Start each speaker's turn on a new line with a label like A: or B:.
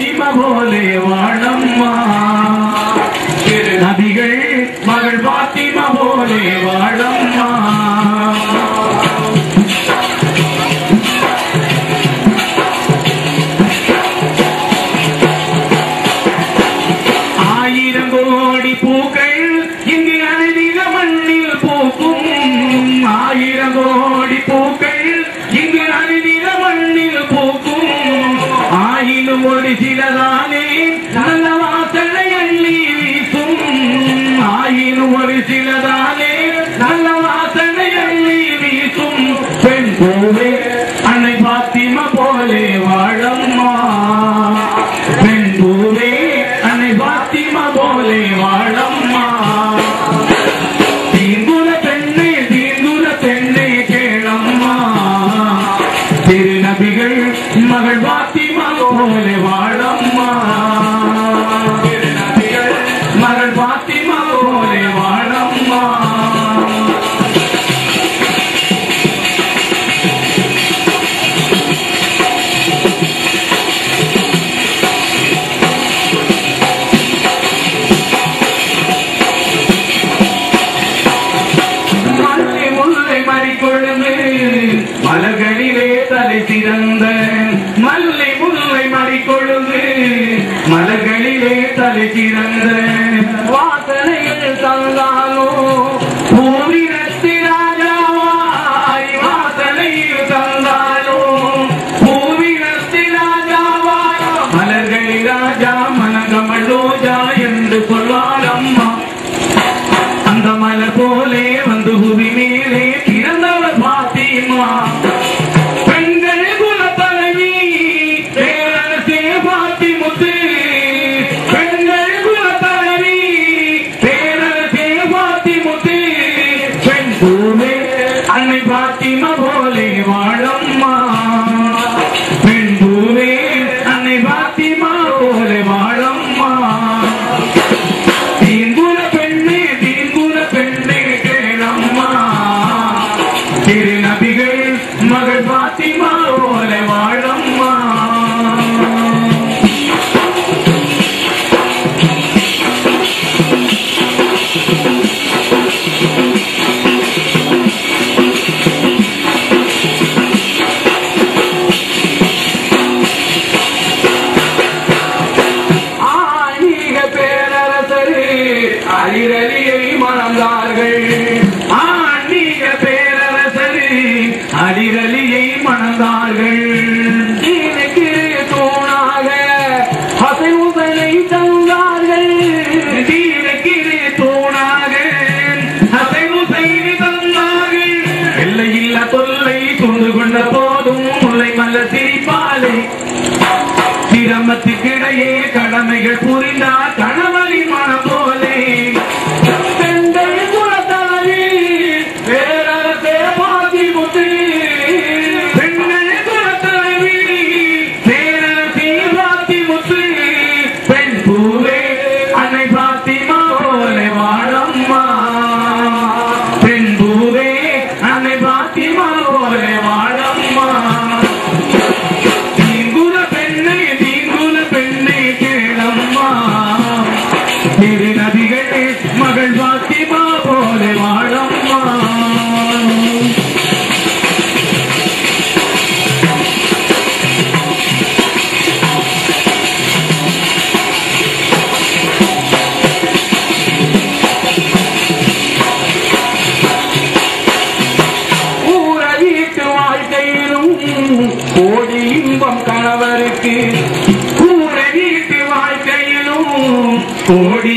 A: பாத்திமா போலே வாழம்மா திரு நபிகள் மகள் பாத்திமா போலே வாழம்மா ஆயிரம் கோடி பூக்கள் இங்கு அனைதிக மண்ணில் பூக்கும் ஆயிரம் கோடி பூக்கள் இங்கு அனைதிக மண்ணில் பூக்கும் ஆயினும் ஒரு சிலதானே நல்ல வாசனை அள்ளி வீசும் ஆயினும் ஒரு சிலதானே நல்ல வாசனை அள்ளி வீசும் பெண் பூவே அன்னை பாத்திமா போலே வாழம்மா பெண் பூவே அன்னை பாத்திமா போலே வாழம்மா தீங்குல பெண்ணே கேளம்மா திரு நபிகள் மகள் பாத்திமா போலே வாழம்மா திரு நபிகள் மகள் பாத்திமா போலே வாழம்மா மலர்களிலே தலை சிறந்த மல்லை முல்லை மறிக்கொழுந்து மலர்களிலே தலை சிறந்த வாசனைகள் தந்தாலோ பூவினத்தி ராஜாவாய் வாசனையில் தந்தாலோ பூவினத்தி ராஜாவாய் மலர்களில் ராஜா மனகமலோஜா என்று சொல்வார் அம்மா அந்த மலர் போலே வந்து புவி மேலே பிறந்தவர் பாத்திமா பெண்கள் குலத்தலைவி பேரரசே பாத்திமுத்து பெண்கள் குலத்தலைவி பேரரசே பாத்திமுத்து பெண் பூவே அன்னை பாத்திமா போலே வாழம்மா பெண் பூவே அன்னை பாத்திமா போலே வாழம்மா திரு நபிகள் மகள் பாத்திமா போலே வாழம்மா ஆன்மீக பேரரசர் அலிரலியை மணந்தார்கள் அலிரலியை மணந்தார்கள் தீனுக்கு தூணாக ஹசன் ஹுசைனை தந்தார்கள் தீனுக்கு தூணாக ஹசன் ஹுசைனை தந்தார்கள் எல்லையில்லா தொல்லை துண்டு கொண்ட போதும் முல்லை மல்ல சிரிப்பாலே சிரமத்துக்கிடையே கடமைகள் புரிந்தார் கணவரின் மனம் போலே திரு நபிகளே மகள் பாத்திமா போலே வாழம்மா ஊரீட்டு வாழ்க்கையிலும் கோடி இன்பம் கணவருக்கு ஊரீட்டு வாழ்க்கையிலும் கோடி